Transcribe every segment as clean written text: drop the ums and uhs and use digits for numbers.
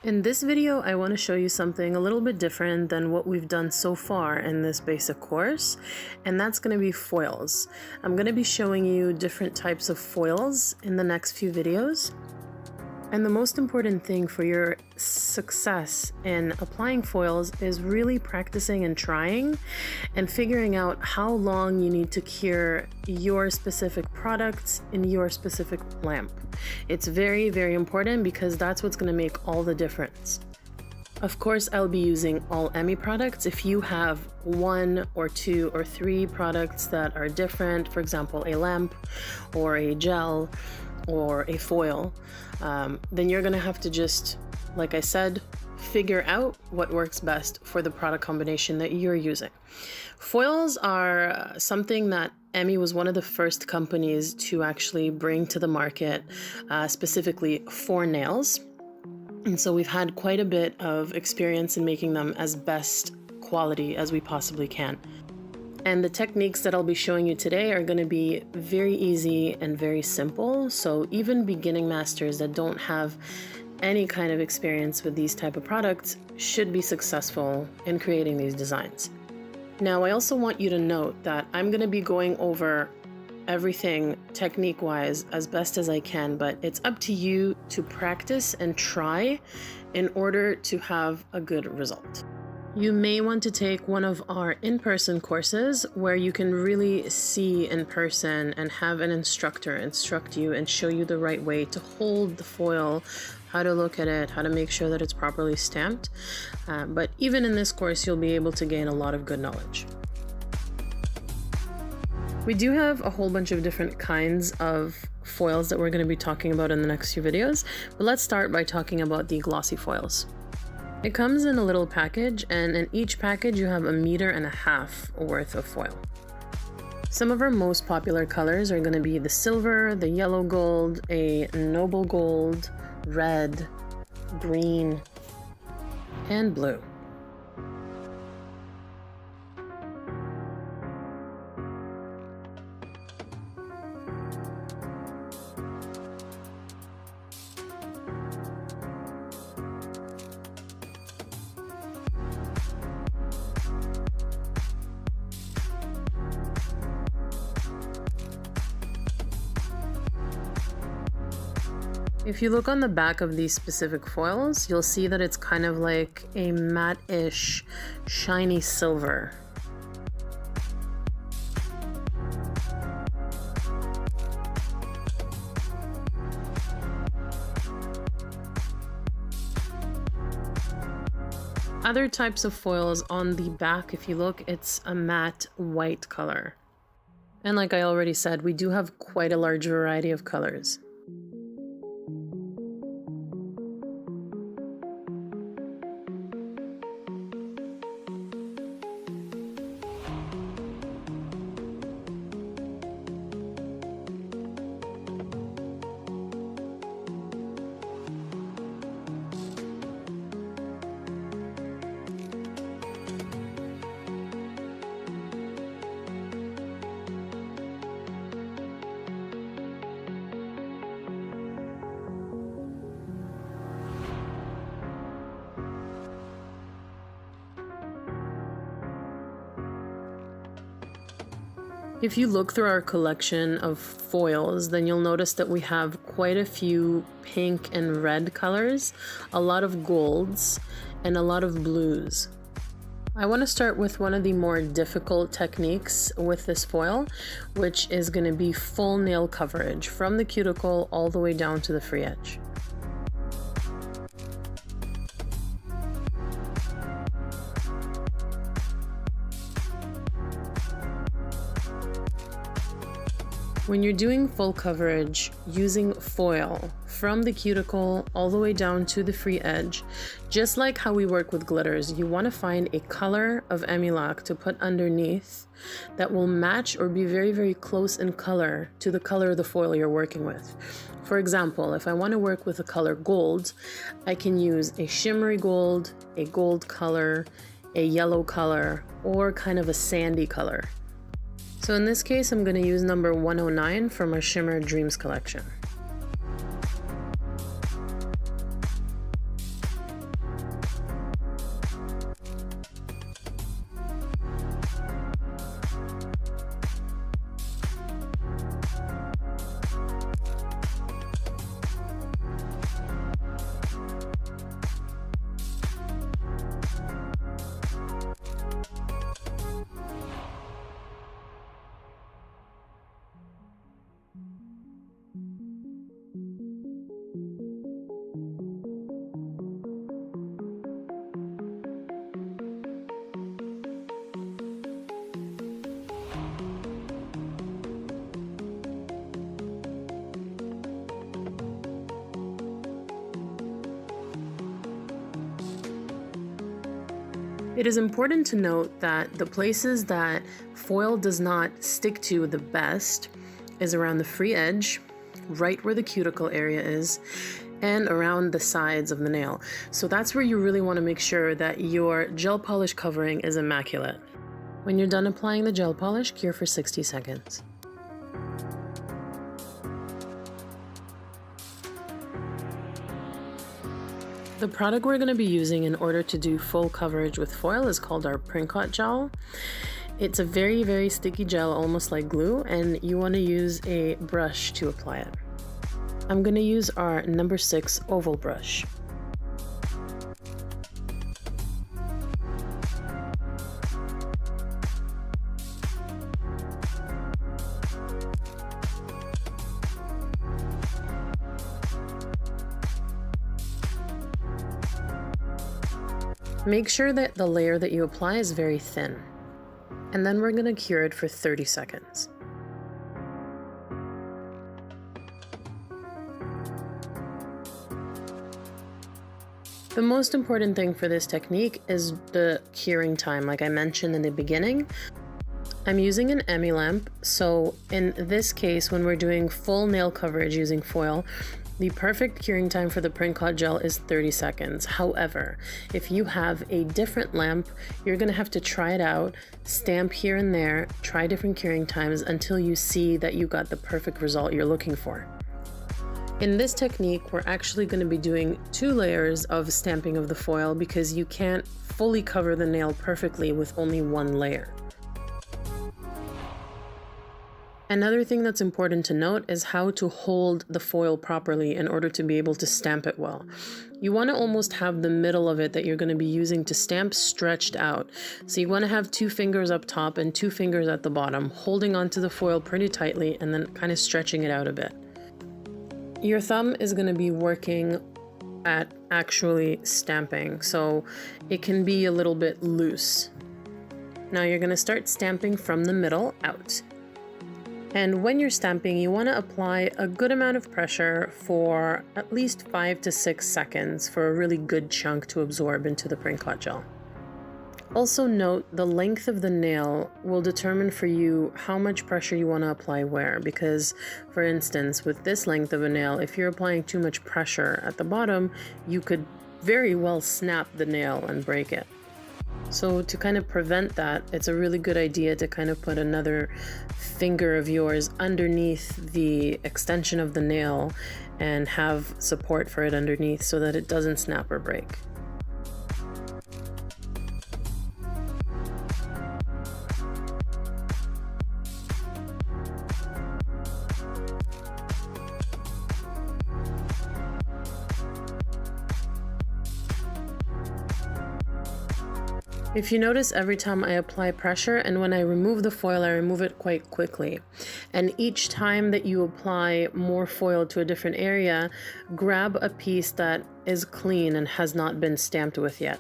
In this video, I want to show you something a little bit different than what we've done so far in this basic course, and that's going to be foils. I'm going to be showing you different types of foils in the next few videos. And the most important thing for your success in applying foils is really practicing and trying and figuring out how long you need to cure your specific products in your specific lamp. It's very, very important because that's what's going to make all the difference. Of course, I'll be using all Emmy products. If you have one or two or three products that are different, for example, a lamp or a gel or a foil, then you're gonna have to just, like I said, figure out what works best for the product combination that you're using. Foils are something that Emmy was one of the first companies to actually bring to the market, specifically for nails. And so we've had quite a bit of experience in making them as best quality as we possibly can. And the techniques that I'll be showing you today are going to be very easy and very simple. So even beginning masters that don't have any kind of experience with these type of products should be successful in creating these designs. Now, I also want you to note that I'm going to be going over everything technique-wise as best as I can, but it's up to you to practice and try in order to have a good result. You may want to take one of our in-person courses where you can really see in person and have an instructor instruct you and show you the right way to hold the foil, how to look at it, how to make sure that it's properly stamped. But even in this course, you'll be able to gain a lot of good knowledge. We do have a whole bunch of different kinds of foils that we're going to be talking about in the next few videos, but let's start by talking about the glossy foils. It comes in a little package, and in each package you have 1.5 meters worth of foil. Some of our most popular colors are going to be the silver, the yellow gold, a noble gold, red, green, and blue. If you look on the back of these specific foils, you'll see that it's kind of like a matte-ish, shiny silver. Other types of foils on the back, if you look, it's a matte white color. And like I already said, we do have quite a large variety of colors. If you look through our collection of foils, then you'll notice that we have quite a few pink and red colors, a lot of golds, and a lot of blues. I want to start with one of the more difficult techniques with this foil, which is going to be full nail coverage from the cuticle all the way down to the free edge. When you're doing full coverage using foil from the cuticle all the way down to the free edge, just like how we work with glitters, you want to find a color of Emi-Lock to put underneath that will match or be very, very close in color to the color of the foil you're working with. For example, if I want to work with the color gold, I can use a shimmery gold, a gold color, a yellow color, or kind of a sandy color. So in this case, I'm going to use number 109 from our Shimmer Dreams collection. It is important to note that the places that foil does not stick to the best is around the free edge, right where the cuticle area is, and around the sides of the nail. So that's where you really want to make sure that your gel polish covering is immaculate. When you're done applying the gel polish, cure for 60 seconds. The product we're going to be using in order to do full coverage with foil is called our Princot gel. It's a very, very sticky gel, almost like glue, and you want to use a brush to apply it. I'm going to use our number 6 oval brush. Make sure that the layer that you apply is very thin, and then we're going to cure it for 30 seconds. The most important thing for this technique is the curing time, like I mentioned in the beginning. I'm using an Emmy lamp, so in this case, when we're doing full nail coverage using foil, the perfect curing time for the Princot gel is 30 seconds. However, if you have a different lamp, you're going to have to try it out, stamp here and there, try different curing times until you see that you got the perfect result you're looking for. In this technique, we're actually going to be doing 2 layers of stamping of the foil because you can't fully cover the nail perfectly with only 1 layer. Another thing that's important to note is how to hold the foil properly in order to be able to stamp it well. You want to almost have the middle of it that you're going to be using to stamp stretched out. So you want to have 2 fingers up top and 2 fingers at the bottom, holding onto the foil pretty tightly and then kind of stretching it out a bit. Your thumb is going to be working at actually stamping, so it can be a little bit loose. Now you're going to start stamping from the middle out. And when you're stamping, you want to apply a good amount of pressure for at least 5 to 6 seconds for a really good chunk to absorb into the Princot gel. Also note, the length of the nail will determine for you how much pressure you want to apply where, because for instance, with this length of a nail, if you're applying too much pressure at the bottom, you could very well snap the nail and break it. So to kind of prevent that, it's a really good idea to kind of put another finger of yours underneath the extension of the nail and have support for it underneath so that it doesn't snap or break. If you notice, every time I apply pressure and when I remove the foil, I remove it quite quickly. And each time that you apply more foil to a different area, grab a piece that is clean and has not been stamped with yet.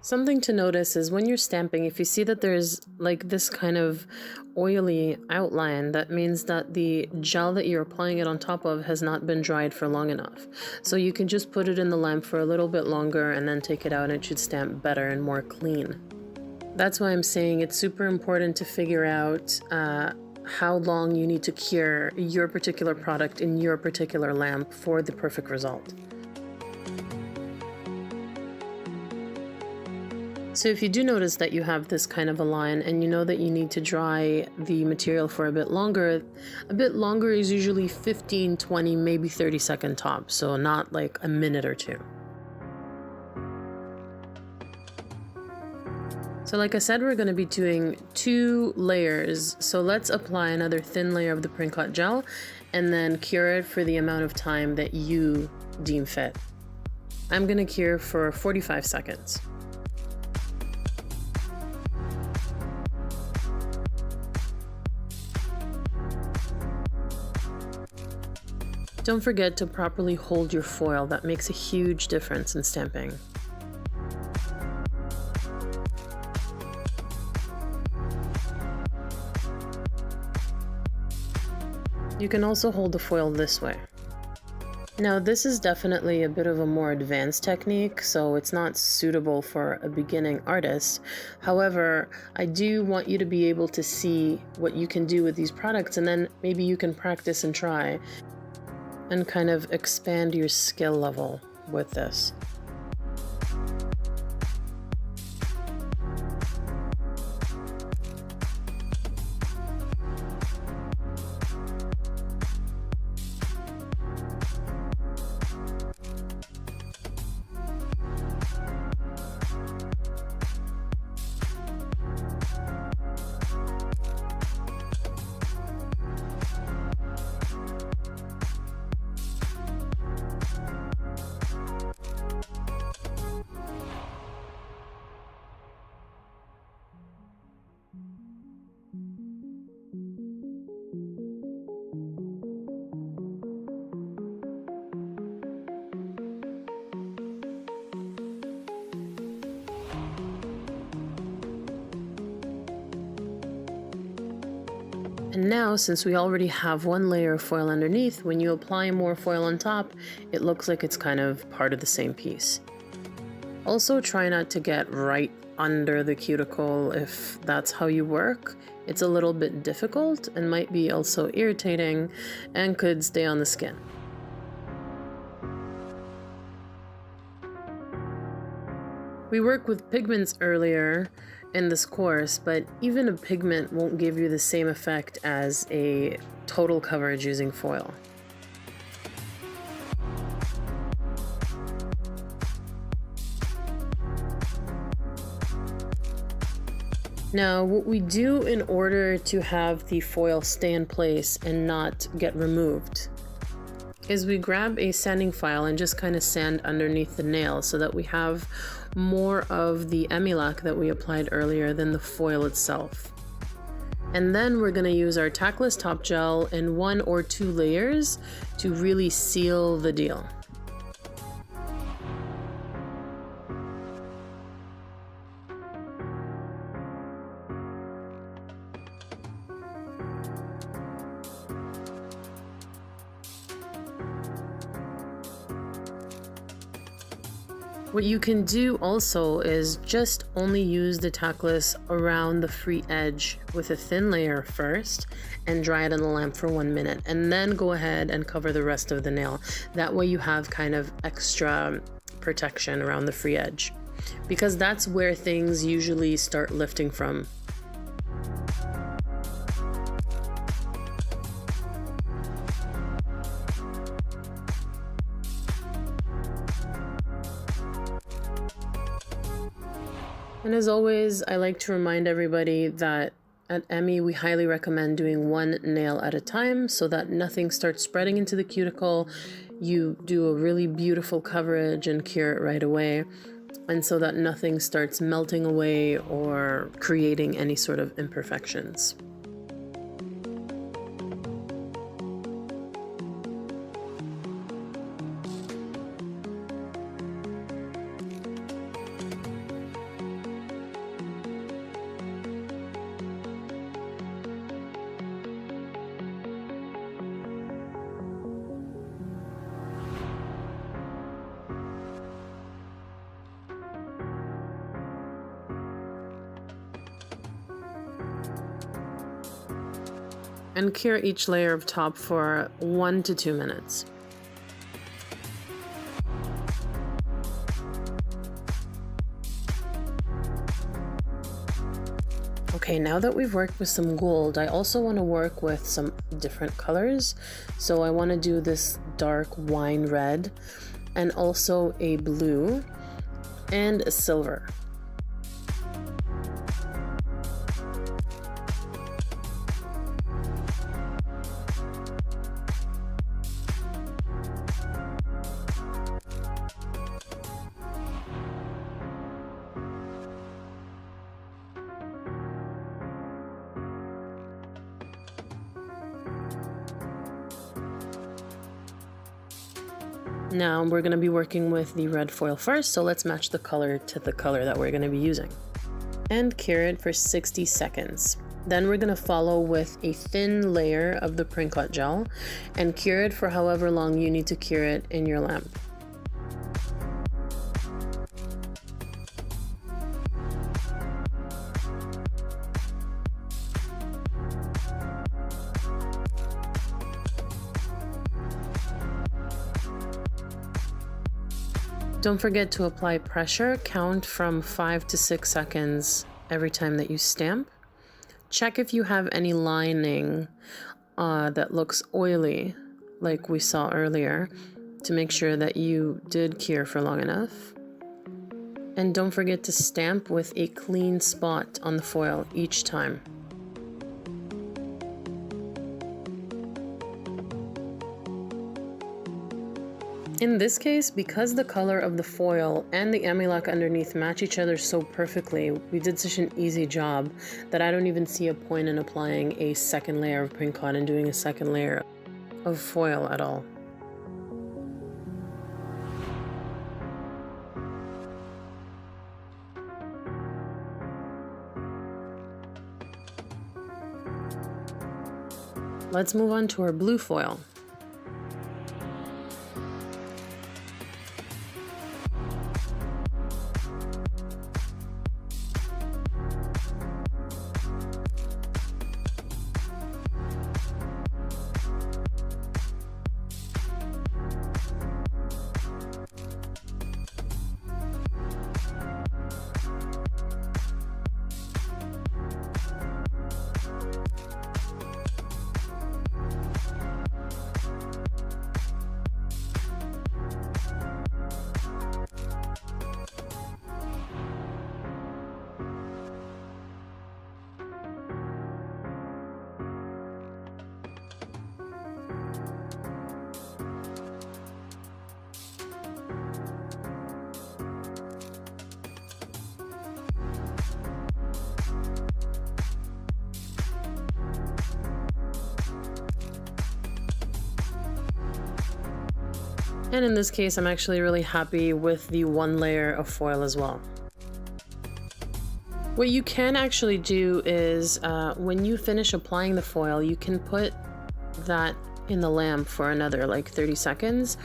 Something to notice is when you're stamping, if you see that there's like this kind of oily outline, that means that the gel that you're applying it on top of has not been dried for long enough. So you can just put it in the lamp for a little bit longer and then take it out and it should stamp better and more clean. That's why I'm saying it's super important to figure out how long you need to cure your particular product in your particular lamp for the perfect result. So if you do notice that you have this kind of a line and you know that you need to dry the material for a bit longer is usually 15, 20, maybe 30-second top, so not like a minute or 2. So like I said, we're going to be doing 2 layers. So let's apply another thin layer of the Princot gel and then cure it for the amount of time that you deem fit. I'm going to cure for 45 seconds. Don't forget to properly hold your foil. That makes a huge difference in stamping. You can also hold the foil this way. Now this is definitely a bit of a more advanced technique, so it's not suitable for a beginning artist. However, I do want you to be able to see what you can do with these products, and then maybe you can practice and try and kind of expand your skill level with this. And now, since we already have 1 layer of foil underneath, when you apply more foil on top, it looks like it's kind of part of the same piece. Also, try not to get right under the cuticle if that's how you work. It's a little bit difficult and might be also irritating and could stay on the skin. We worked with pigments earlier in this course, but even a pigment won't give you the same effect as a total coverage using foil. Now, what we do in order to have the foil stay in place and not get removed is we grab a sanding file and just kind of sand underneath the nail so that we have more of the Emi-Lac that we applied earlier than the foil itself. And then we're going to use our tackless top gel in 1 or 2 layers to really seal the deal. What you can do also is just only use the tackless around the free edge with a thin layer first and dry it on the lamp for 1 minute, and then go ahead and cover the rest of the nail. That way you have kind of extra protection around the free edge, because that's where things usually start lifting from. And as always, I like to remind everybody that at Emi, we highly recommend doing 1 nail at a time so that nothing starts spreading into the cuticle. You do a really beautiful coverage and cure it right away, and so that nothing starts melting away or creating any sort of imperfections. And cure each layer of top for 1 to 2 minutes. Okay, now that we've worked with some gold, I also want to work with some different colors. So I want to do this dark wine red and also a blue and a silver. Now we're going to be working with the red foil first, so let's match the color to the color that we're going to be using. And cure it for 60 seconds. Then we're going to follow with a thin layer of the Prinkot gel and cure it for however long you need to cure it in your lamp. Don't forget to apply pressure. Count from 5 to 6 seconds every time that you stamp. Check if you have any lining that looks oily, like we saw earlier, to make sure that you did cure for long enough. And don't forget to stamp with a clean spot on the foil each time. In this case, because the color of the foil and the Amilak underneath match each other so perfectly, we did such an easy job that I don't even see a point in applying a second layer of Prinkot and doing a second layer of foil at all. Let's move on to our blue foil. And in this case, I'm actually really happy with the one layer of foil as well. What you can actually do is when you finish applying the foil, you can put that in the lamp for another like 30 seconds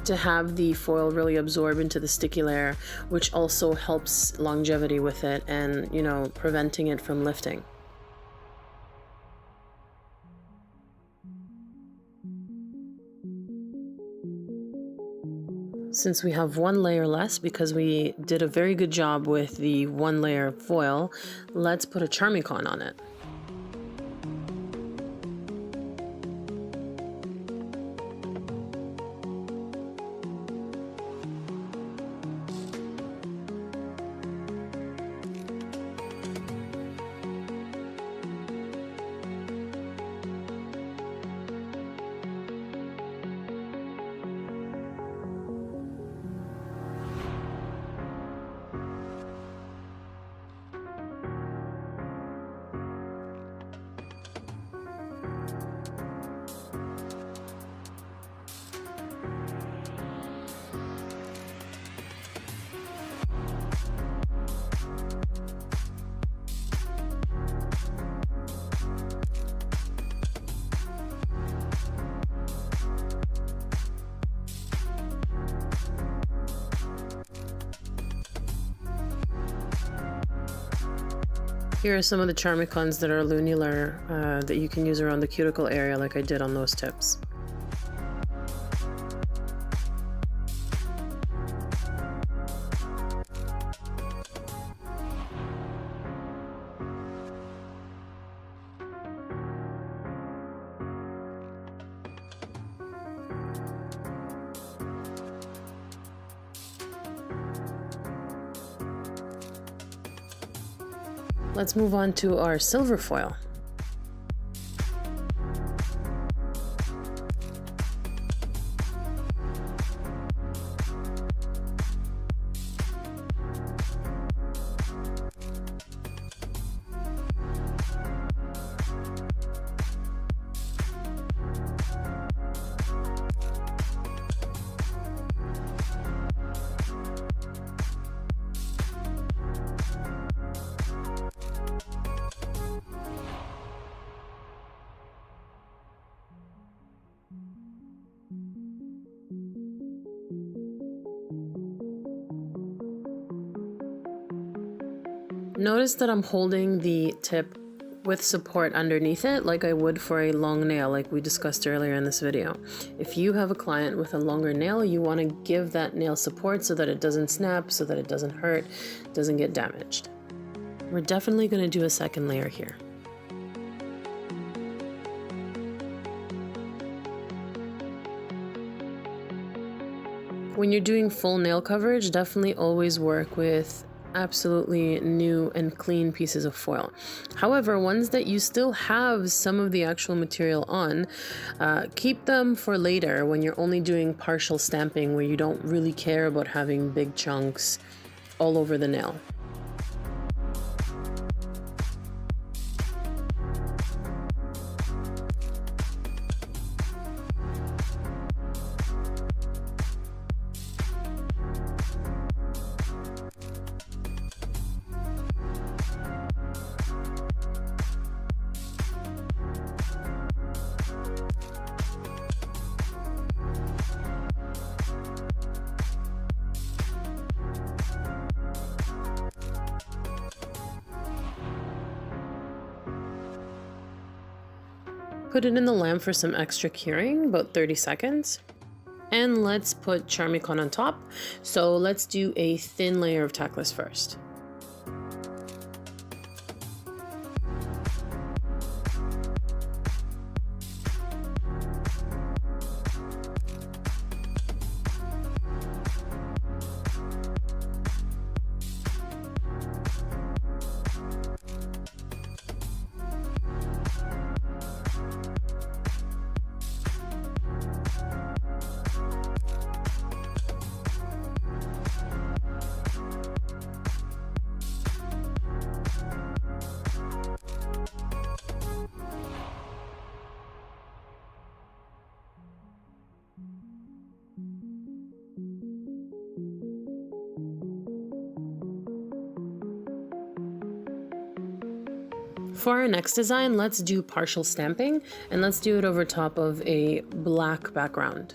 to have the foil really absorb into the sticky layer, which also helps longevity with it and, you know, preventing it from lifting. Since we have one layer less, because we did a very good job with the one layer of foil, let's put a Charmicon on it. Here are some of the Charmicons that are lunular that you can use around the cuticle area like I did on those tips. Let's move on to our silver foil. Notice that I'm holding the tip with support underneath it like I would for a long nail, like we discussed earlier in this video. If you have a client with a longer nail, you want to give that nail support so that it doesn't snap, so that it doesn't hurt, doesn't get damaged. We're definitely going to do a second layer here. When you're doing full nail coverage, definitely always work with absolutely new and clean pieces of foil. However, ones that you still have some of the actual material on, keep them for later when you're only doing partial stamping where you don't really care about having big chunks all over the nail. Put it in the lamp for some extra curing, about 30 seconds. And let's put Charmicon on top. So let's do a thin layer of Tackless first. For our next design, let's do partial stamping, and let's do it over top of a black background.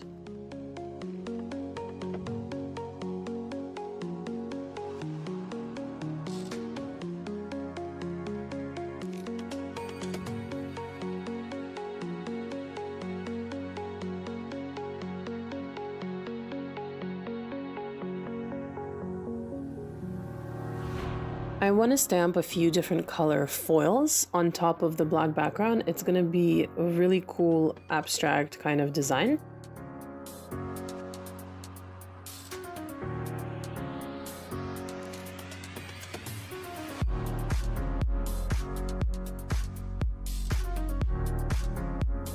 I want to stamp a few different color foils on top of the black background. It's going to be a really cool abstract kind of design.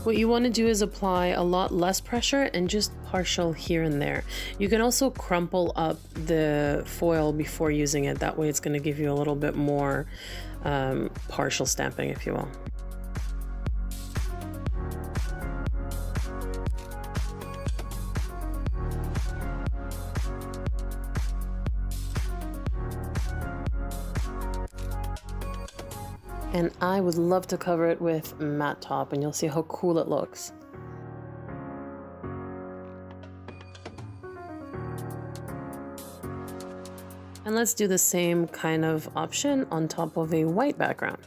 What you want to do is apply a lot less pressure and just partial here and there. You can also crumple up the foil before using it. That way it's going to give you a little bit more partial stamping, if you will. And I would love to cover it with matte top, and you'll see how cool it looks. And let's do the same kind of option on top of a white background.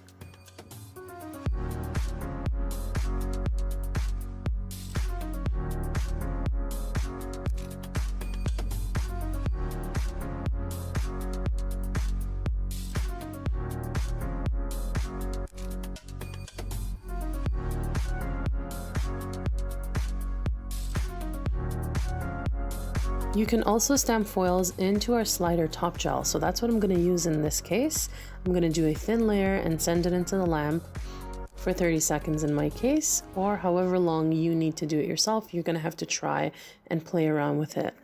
You can also stamp foils into our slider top gel, so that's what I'm going to use in this case. I'm going to do a thin layer and send it into the lamp for 30 seconds in my case, or however long you need to do it yourself. You're going to have to try and play around with it.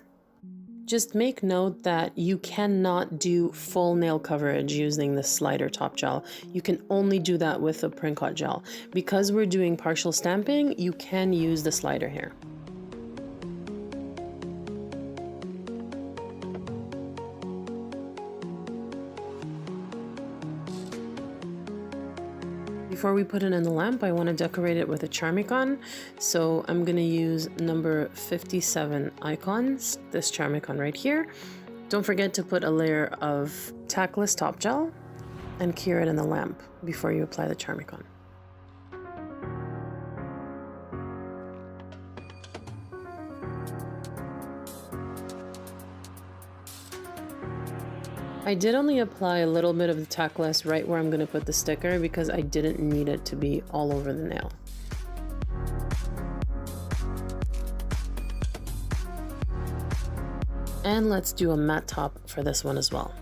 Just make note that you cannot do full nail coverage using the slider top gel. You can only do that with a Princot gel. Because we're doing partial stamping, you can use the slider here. Before we put it in the lamp, I want to decorate it with a Charmicon. So I'm going to use number 57 icons, this Charmicon right here. Don't forget to put a layer of Tackless top gel. and cure it in the lamp before you apply the Charmicon. I did only apply a little bit of the Takless right where I'm going to put the sticker because I didn't need it to be all over the nail. And let's do a matte top for this one as well.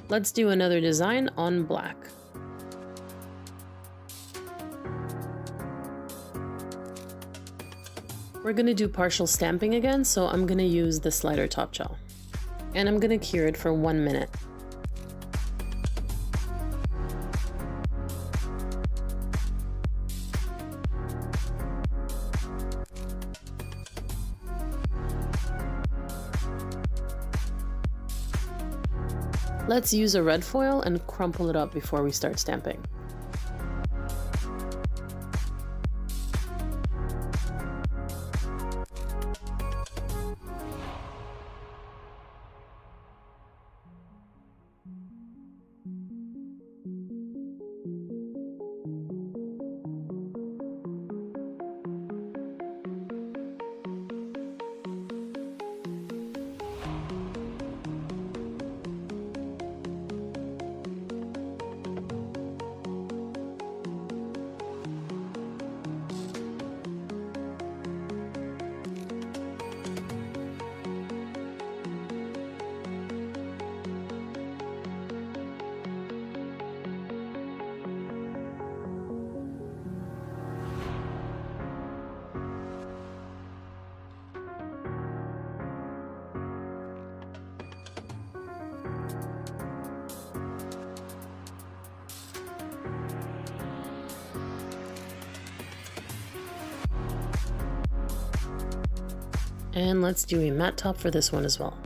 Let's do another design on black. We're going to do partial stamping again, so I'm going to use the slider top gel. And I'm going to cure it for 1 minute. Let's use a red foil and crumple it up before we start stamping. And let's do a matte top for this one as well.